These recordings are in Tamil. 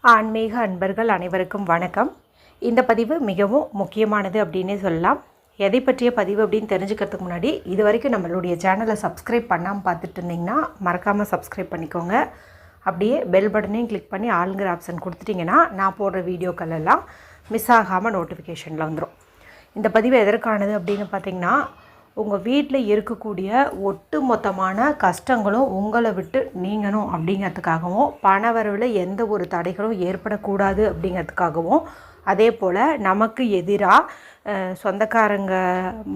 ஆன்மீக அன்பர்கள் அனைவருக்கும் வணக்கம். இந்த பதிவு மிகவும் முக்கியமானது அப்படின்னே சொல்லலாம். எதை பற்றிய பதிவு அப்படின்னு தெரிஞ்சுக்கிறதுக்கு முன்னாடி இது வரைக்கும் நம்மளுடைய சேனலை சப்ஸ்கிரைப் பண்ணாமல் பார்த்துட்டு இருந்தீங்கன்னா மறக்காமல் சப்ஸ்கிரைப் பண்ணிக்கோங்க. அப்படியே பெல் பட்டனையும் கிளிக் பண்ணி ஆளுங்கிற ஆப்ஷன் கொடுத்துட்டிங்கன்னா நான் போடுற வீடியோக்கள் எல்லாம் மிஸ் ஆகாமல் நோட்டிஃபிகேஷனில் வந்துடும். இந்த பதிவு எதற்கானது அப்படின்னு பார்த்திங்கன்னா, உங்கள் வீட்டில் இருக்கக்கூடிய ஒட்டு மொத்தமான கஷ்டங்களும் உங்களை விட்டு நீங்கணும் அப்படிங்கிறதுக்காகவும், பணவரவில் எந்த ஒரு தடைகளும் ஏற்படக்கூடாது அப்படிங்கிறதுக்காகவும், அதே போல் நமக்கு எதிராக சொந்தக்காரங்க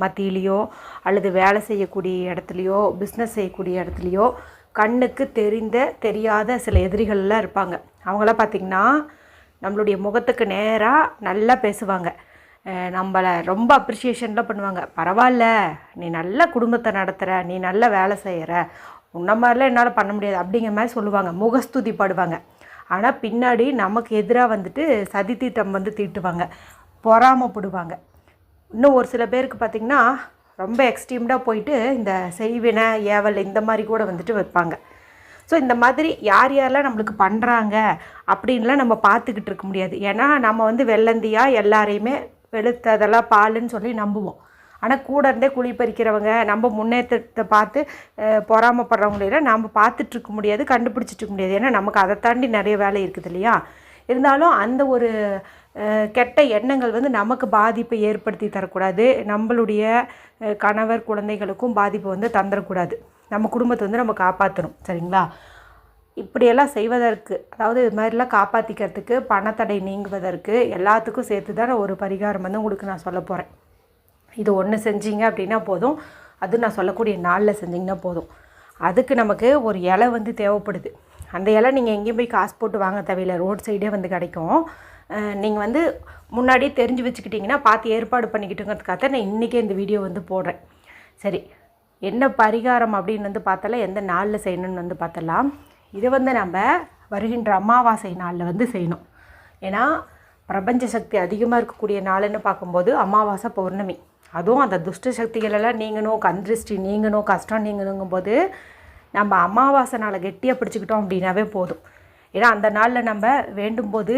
மத்தியிலையோ அல்லது வேலை செய்யக்கூடிய இடத்துலையோ பிஸ்னஸ் செய்யக்கூடிய இடத்துலையோ கண்ணுக்கு தெரியாத சில எதிரிகள்லாம் இருப்பாங்க. அவங்களாம் பார்த்திங்கன்னா நம்மளுடைய முகத்துக்கு நேராக நல்லா பேசுவாங்க, நம்மளை ரொம்ப அப்ரிஷியேஷன்லாம் பண்ணுவாங்க. பரவாயில்ல, நீ நல்ல குடும்பத்தை நடத்துகிற, நீ நல்ல வேலை செய்கிற, உன்ன மாதிரிலாம் என்னால் பண்ண முடியாது அப்படிங்கிற மாதிரி சொல்லுவாங்க, முகஸ்துதி பாடுவாங்க. ஆனால் பின்னாடி நமக்கு எதிராக வந்துட்டு சதி தீட்டம் தீட்டுவாங்க, பொறாமப்படுவாங்க. இன்னும் ஒரு சில பேருக்கு பார்த்திங்கன்னா ரொம்ப எக்ஸ்ட்ரீம்டாக போயிட்டு இந்த செய்வினை ஏவல் இந்த மாதிரி கூட வைப்பாங்க. ஸோ இந்த மாதிரி யார் யாரெல்லாம் நம்மளுக்கு பண்ணுறாங்க அப்படின்லாம் நம்ம பார்த்துக்கிட்டு இருக்க முடியாது. ஏன்னா நம்ம வெள்ளந்தியாக எல்லாரையுமே வெளுத்ததெல்லாம் பாலுன்னு சொல்லி நம்புவோம். ஆனால் கூட இருந்தே குழி பறிக்கிறவங்க, நம்ம முன்னேற்றத்தை பார்த்து பொறாமப்படுறவங்களெல்லாம் நம்ம பார்த்துட்ருக்க முடியாது, கண்டுபிடிச்சிட்ருக்க முடியாது. ஏன்னா நமக்கு அதை தாண்டி நிறைய வேலை இருக்குது இல்லையா. இருந்தாலும் அந்த ஒரு கெட்ட எண்ணங்கள் நமக்கு பாதிப்பை ஏற்படுத்தி தரக்கூடாது, நம்மளுடைய கணவர் குழந்தைகளுக்கும் பாதிப்பை தந்துடக்கூடாது. நம்ம குடும்பத்தை நம்ம காப்பாற்றணும், சரிங்களா. இப்படியெல்லாம் செய்வதற்கு, அதாவது இது மாதிரிலாம் காப்பாற்றிக்கிறதுக்கு, பணத்தடை நீங்குவதற்கு எல்லாத்துக்கும் சேர்த்து தான் ஒரு பரிகாரம் உங்களுக்கு நான் சொல்ல போகிறேன். இது ஒன்று செஞ்சீங்க அப்படின்னா போதும், அது நான் சொல்லக்கூடிய நாளில் செஞ்சிங்கன்னா போதும். அதுக்கு நமக்கு ஒரு இலை தேவைப்படுது. அந்த இலை நீங்கள் எங்கேயும் போய் காசு போட்டு வாங்க தேவையில்லை, ரோட் சைடே கிடைக்கும். நீங்கள் முன்னாடியே தெரிஞ்சு வச்சுக்கிட்டிங்கன்னா பார்த்து ஏற்பாடு பண்ணிக்கிட்டுங்கிறதுக்காக நான் இன்றைக்கே இந்த வீடியோ போடுறேன். சரி, என்ன பரிகாரம் அப்படின்னு பார்த்தாலாம், எந்த நாளில் செய்யணும்னு பார்த்தலாம். இதை நம்ம வருகின்ற அமாவாசை நாளில் செய்யணும். ஏன்னா பிரபஞ்ச சக்தி அதிகமாக இருக்கக்கூடிய நாளுன்னு பார்க்கும்போது அமாவாசை பௌர்ணமி. அதுவும் அந்த துஷ்ட சக்திகளெல்லாம் நீங்கணும், கந்திருஷ்டி நீங்கணும், கஷ்டம் நீங்கணுங்கும்போது நம்ம அமாவாசை நாளை கெட்டியாக பிடிச்சிக்கிட்டோம் அப்படின்னாவே போதும். ஏன்னா அந்த நாளில் நம்ம வேண்டும்போது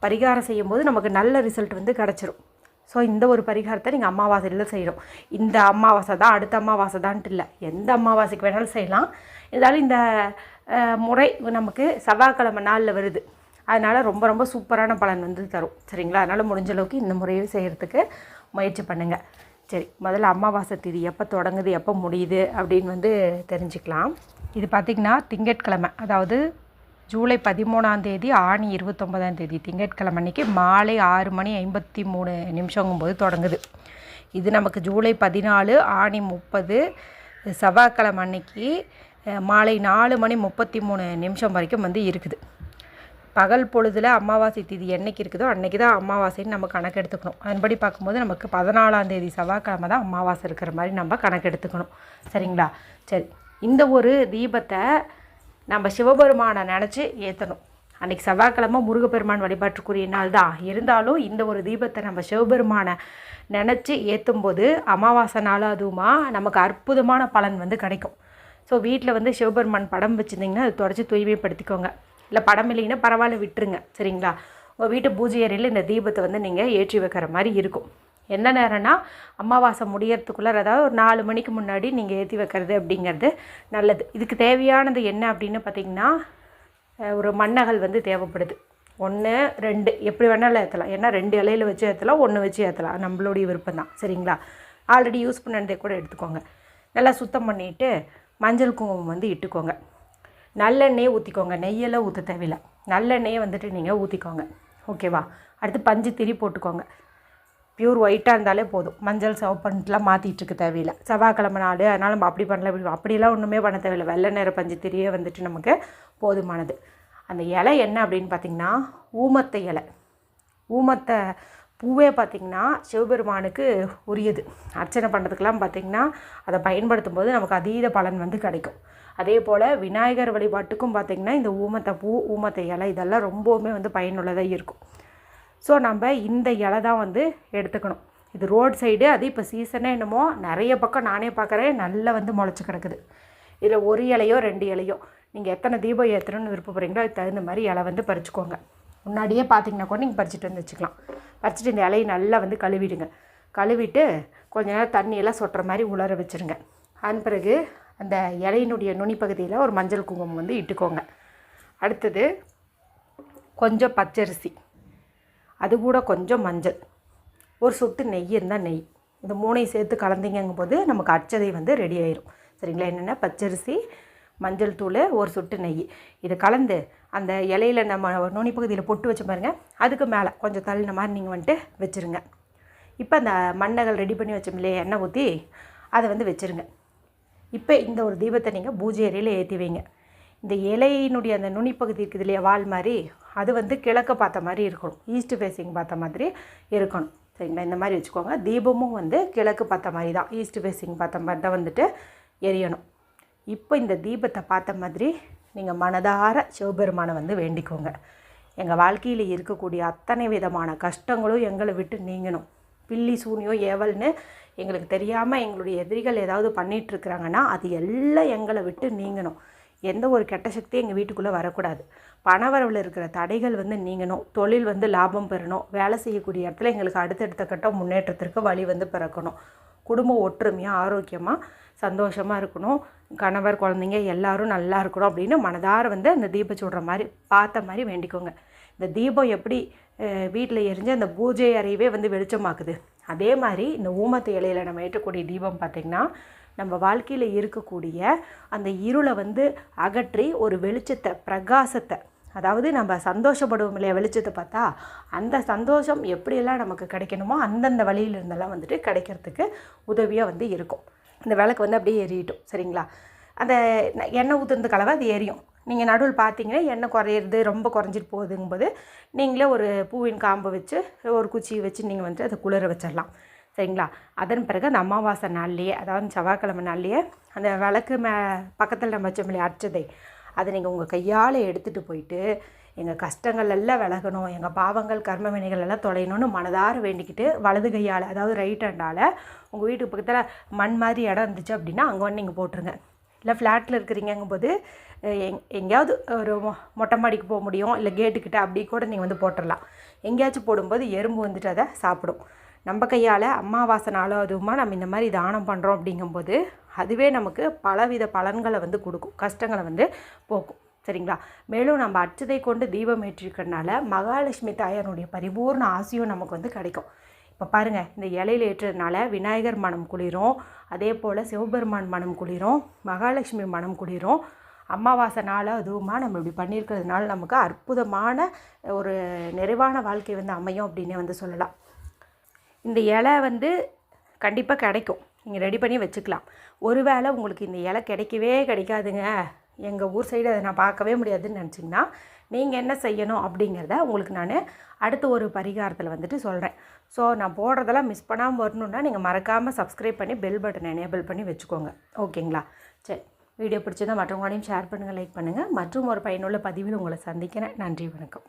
பரிகாரம் செய்யும்போது நமக்கு நல்ல ரிசல்ட் கிடச்சிரும். ஸோ இந்த ஒரு பரிகாரத்தை நீங்கள் அமாவாசையில் செய்யணும். இந்த அமாவாசை தான், அடுத்த அமாவாசை தான்ட்டு இல்லை, எந்த அமாவாசைக்கு வேணாலும் செய்யலாம். இருந்தாலும் இந்த முறை நமக்கு செவ்வாய்க்கிழமை நாளில் வருது, அதனால் ரொம்ப ரொம்ப சூப்பரான பலன் தரும், சரிங்களா. அதனால் முடிஞ்ச அளவுக்கு இந்த முறையை செய்கிறதுக்கு முயற்சி பண்ணுங்கள். சரி, முதல்ல அமாவாசை தேதி எப்போ தொடங்குது எப்போ முடியுது அப்படின்னு தெரிஞ்சுக்கலாம். இது பார்த்திங்கன்னா திங்கட்கிழமை, அதாவது ஜூலை 13 ஆணி 29 திங்கட்கிழமை அன்றைக்கி மாலை 6:53 தொடங்குது. இது நமக்கு ஜூலை 14 ஆணி 30 செவ்வாய்க்கிழமை அன்னைக்கு மாலை 4:33 வரைக்கும் இருக்குது. பகல் பொழுதில் அமாவாசை தேதி என்றைக்கு இருக்குதோ அன்றைக்கி தான் அமாவாசைன்னு நம்ம கணக்கு எடுத்துக்கணும். அதன்படி பார்க்கும்போது நமக்கு 14 செவ்வாய்க்கிழமை தான் அமாவாசை இருக்கிற மாதிரி நம்ம கணக்கு எடுத்துக்கணும், சரிங்களா. சரி, இந்த ஒரு தீபத்தை நம்ம சிவபெருமானை நினச்சி ஏற்றணும். அன்றைக்கி செவ்வாய்க்கிழமை முருகப்பெருமான் வழிபாட்டுக்குரிய நாள் தான். இருந்தாலும் இந்த ஒரு தீபத்தை நம்ம சிவபெருமானை நினச்சி ஏற்றும்போது அமாவாசை நாள் அதுவுமா நமக்கு அற்புதமான பலன் கிடைக்கும். ஸோ வீட்டில் சிவபெருமான் படம் வச்சுருந்திங்கன்னா அது தொடச்சி தூய்மைப்படுத்திக்கோங்க. இல்லை படம் இல்லைங்கன்னா பரவாயில்ல, விட்டுருங்க, சரிங்களா. உங்கள் வீட்டு பூஜை அறையில் இந்த தீபத்தை நீங்கள் ஏற்றி வைக்கிற மாதிரி இருக்கும். எந்த நேரம்னா அமாவாசை முடியறதுக்குள்ளே, அதாவது ஒரு 4 மணிக்கு முன்னாடி நீங்கள் ஏற்றி வைக்கிறது அப்படிங்கிறது நல்லது. இதுக்கு தேவையானது என்ன அப்படின்னு பார்த்திங்கன்னா, ஒரு மண்ணகல் தேவைப்படுது. 1 2 எப்படி வேணாலும் ஏற்றலாம். ஏன்னா 2 இலையில் வச்சு ஏற்றலாம், 1 வச்சு ஏற்றலாம், நம்மளுடைய விருப்பம் தான், சரிங்களா. ஆல்ரெடி யூஸ் பண்ணதே கூட எடுத்துக்கோங்க. நல்லா சுத்தம் பண்ணிவிட்டு மஞ்சள் குங்குமம் இட்டுக்கோங்க. நல்லெண்ணெயை ஊற்றிக்கோங்க, நெய்யெல்லாம் ஊற்ற தேவையில்லை, நல்லெண்ணெயை நீங்கள் ஊற்றிக்கோங்க, ஓகேவா. அடுத்து பஞ்சு திரி போட்டுக்கோங்க. பியூர் ஒயிட்டாக இருந்தாலே போதும், மஞ்சள் சிவப்புலாம் மாற்றிட்டுருக்கு தேவையில்லை. செவ்வாய்க்கிழமை நாள், அதனால் நம்ம அப்படி பண்ணல, அப்படிலாம் ஒன்றுமே பண்ண தேவையில்லை. வெள்ளை நேர பஞ்சு திரியே நமக்கு போதுமானது. அந்த இலை என்ன அப்படின்னு பார்த்திங்கன்னா ஊமத்தை இலை. ஊமத்தை பூவே பார்த்திங்கன்னா சிவபெருமானுக்கு உரியது. அர்ச்சனை பண்ணுறதுக்கெல்லாம் பார்த்திங்கன்னா அதை பயன்படுத்தும் போது நமக்கு அதீத பலன் கிடைக்கும். அதே போல் விநாயகர் வழிபாட்டுக்கும் பார்த்திங்கன்னா இந்த ஊமத்தை பூ, ஊமத்தை இலை இதெல்லாம் ரொம்பவுமே பயனுள்ளதாக இருக்கும். ஸோ நம்ம இந்த இலை தான் எடுத்துக்கணும். இது ரோட் சைடு, அது இப்போ சீசனே என்னமோ நிறைய பக்கம் நானே பார்க்குறேன் நல்லா முளைச்சி கிடக்குது. இதில் 1 இலையோ 2 இலையோ நீங்கள் எத்தனை தீபம் ஏற்றணும்னு விருப்பப்படுறீங்களோ அதுக்கு தகுந்த மாதிரி இலை பறிச்சுக்கோங்க. முன்னாடியே பார்த்தீங்கன்னா கூட நீங்கள் பறிச்சுட்டு வந்து வச்சுக்கலாம். பறிச்சுட்டு இந்த இலையை நல்லா வந்து கழுவிடுங்க. கழுவிட்டு கொஞ்ச நேரம் தண்ணியெல்லாம் சொட்டுற மாதிரி உலர வச்சுருங்க. அதன் பிறகு அந்த இலையினுடைய நுனி பகுதியில் ஒரு மஞ்சள் குங்குமம் வந்து இட்டுக்கோங்க. அடுத்தது கொஞ்சம் பச்சரிசி, அது கூட கொஞ்சம் மஞ்சள், ஒரு சொட்டு நெய் இருந்தால் நெய், இந்த 3ஐயும் சேர்த்து கலந்தீங்கும் போது நமக்கு அச்சதை வந்து ரெடி ஆயிரும். சரிங்களா? என்னென்ன பச்சரிசி, மஞ்சள் தூள், ஒரு சொட்டு நெய், இதை கலந்து அந்த இலையில நம்ம நுனி பகுதியில் பொட்டு வச்ச பாருங்க, அதுக்கு மேலே கொஞ்சம் தள்ளின மாதிரி நீங்கள் வந்துட்டு வச்சுருங்க. இப்போ அந்த மண்ணகள் ரெடி பண்ணி வச்சோம் இல்லையா, எண்ணெய் ஊற்றி அதை வந்து வச்சுருங்க. இப்போ இந்த ஒரு தீபத்தை நீங்கள் பூஜை அறையில் ஏற்றி வைங்க. இந்த இலையினுடைய அந்த நுனிப்பகுதி இருக்குது இல்லையா, வால் மாதிரி, அது வந்து கிழக்க பார்த்த மாதிரி இருக்கணும், ஈஸ்ட் ஃபேஸிங் பார்த்த மாதிரி இருக்கணும். சரிங்களா? இந்த மாதிரி வச்சுக்கோங்க. தீபமும் வந்து கிழக்கு பார்த்த மாதிரி தான், ஈஸ்ட் ஃபேஸிங் பார்த்த மாதிரி தான் வந்துட்டு எரியணும். இப்போ இந்த தீபத்தை பார்த்த மாதிரி நீங்கள் மனதார சிவபெருமானை வந்து வேண்டிக்கோங்க. எங்கள் வாழ்க்கையில் இருக்கக்கூடிய அத்தனை விதமான கஷ்டங்களும் எங்களை விட்டு நீங்கணும். பில்லி சூனியம் ஏவல்னு எங்களுக்கு தெரியாமல் எங்களுடைய எதிரிகள் ஏதாவது பண்ணிகிட்ருக்குறாங்கன்னா அது எல்லாம் எங்களை விட்டு நீங்கணும். எந்த ஒரு கெட்ட சக்தியும் எங்கள் வீட்டுக்குள்ளே வரக்கூடாது. பணவரவில் இருக்கிற தடைகள் வந்து நீங்கணும். தொழில் வந்து லாபம் பெறணும். வேலை செய்யக்கூடிய இடத்துல எங்களுக்கு அடுத்தடுத்த கட்டம் முன்னேற்றத்திற்கு வழி வந்து பிறக்கணும். குடும்பம் ஒற்றுமையாக ஆரோக்கியமாக சந்தோஷமாக இருக்கணும். கணவர் குழந்தைங்க எல்லோரும் நல்லா இருக்கணும் அப்படின்னு மனதார வந்து அந்த தீபம் சுடுற மாதிரி பார்த்த மாதிரி வேண்டிக்கோங்க. இந்த தீபம் எப்படி வீட்டில் எரிஞ்சு அந்த பூஜை அறையவே வந்து வெளிச்சமாக்குது, அதே மாதிரி இந்த ஊமத்து இலையில் நம்ம ஏற்றக்கூடிய தீபம் பார்த்திங்கன்னா நம்ம வாழ்க்கையில் இருக்கக்கூடிய அந்த இருளை வந்து அகற்றி ஒரு வெளிச்சத்தை, பிரகாசத்தை, அதாவது நம்ம சந்தோஷப்படுவோம் இல்லையா வெளிச்சத்தை பார்த்தா, அந்த சந்தோஷம் எப்படியெல்லாம் நமக்கு கிடைக்கணுமோ அந்தந்த வழியில் இருந்தெல்லாம் வந்துட்டு கிடைக்கிறதுக்கு உதவியாக வந்து இருக்கும். இந்த விளக்கு வந்து அப்படியே எரியட்டும். சரிங்களா? அந்த எண்ணெய் ஊற்றுறது கலவை அது எரியும். நீங்கள் நடுவில் பார்த்தீங்கன்னா எண்ணெய் குறையிறது, ரொம்ப குறைஞ்சிட்டு போகுதுங்கும்போது நீங்களே ஒரு பூவின் காம்பை வச்சு ஒரு குச்சியை வச்சு நீங்கள் வந்து அதை குளிர வச்சிடலாம். சரிங்களா? அதன் பிறகு அந்த அமாவாசை நாள்லேயே, அதாவது செவ்வாய்க்கிழமை நாள்லேயே அந்த விளக்கு பக்கத்தில் நம்ம வச்சோம் இல்லையா அர்ச்சதை, அதை நீங்கள் உங்கள் கையால் எடுத்துகிட்டு போயிட்டு எங்கள் கஷ்டங்கள் எல்லாம் விலகணும், எங்கள் பாவங்கள் கர்ம வினைகள் எல்லாம் தொலையணும்னு மனதார வேண்டிக்கிட்டு வலது கையால், அதாவது ரைட் ஹேண்டால் உங்கள் வீட்டுக்கு பக்கத்தில் மண் மாதிரி இடம் இருந்துச்சு அப்படின்னா அங்கே வந்து நீங்கள் போட்டுருங்க. இல்லை ஃப்ளாட்டில் இருக்கிறீங்கும்போது எங்கேயாவது ஒரு மொட்டை மாடிக்கு போக முடியும், இல்லை கேட்டுக்கிட்ட அப்படி கூட நீங்கள் வந்து போட்டுடலாம். எங்கேயாச்சும் போடும்போது எறும்பு வந்துட்டு அதை சாப்பிடும். நம்ம கையால் அமாவாசை நாளோ அதுவுமா நம்ம இந்த மாதிரி தானம் பண்ணுறோம் அப்படிங்கும்போது அதுவே நமக்கு பலவித பலன்களை வந்து கொடுக்கும், கஷ்டங்களை வந்து போக்கும். சரிங்களா? மேலும் நம்ம அச்சதை கொண்டு தீபம் ஏற்றிருக்கிறதுனால மகாலட்சுமி தாயாருடைய பரிபூர்ண ஆசையும் நமக்கு வந்து கிடைக்கும். இப்போ பாருங்கள், இந்த இலையில் ஏற்றுறதுனால விநாயகர் மனம் குளிரும், அதே போல் சிவபெருமான் மனம் குளிரும், மகாலட்சுமி மனம் குளிரும். அமாவாசை நாள் அதுவுமா நம்ம இப்படி பண்ணியிருக்கிறதுனால நமக்கு அற்புதமான ஒரு நிறைவான வாழ்க்கை வந்து அமையும் அப்படின்னு வந்து சொல்லலாம். இந்த இலை வந்து கண்டிப்பாக கிடைக்கும், நீங்கள் ரெடி பண்ணி வச்சுக்கலாம். ஒருவேளை உங்களுக்கு இந்த இலை கிடைக்கவே கிடைக்காதுங்க, எங்கள் ஊர் சைடு அதை நான் பார்க்கவே முடியாதுன்னு நினச்சிங்கன்னா நீங்கள் என்ன செய்யணும் அப்படிங்கிறத உங்களுக்கு நான் அடுத்த ஒரு பரிகாரத்தில் வந்துட்டு சொல்கிறேன். ஸோ நான் போடுறதெல்லாம் மிஸ் பண்ணாமல் வரணுன்னா நீங்கள் மறக்காமல் சப்ஸ்கிரைப் பண்ணி பெல் பட்டன் எனேபிள் பண்ணி வச்சுக்கோங்க. ஓகேங்களா? சரி, வீடியோ பிடிச்சதை மற்றவங்களையும் ஷேர் பண்ணுங்கள், லைக் பண்ணுங்கள். மற்றும் ஒரு பயனுள்ள பதிவில் உங்களை சந்திக்கிறேன். நன்றி, வணக்கம்.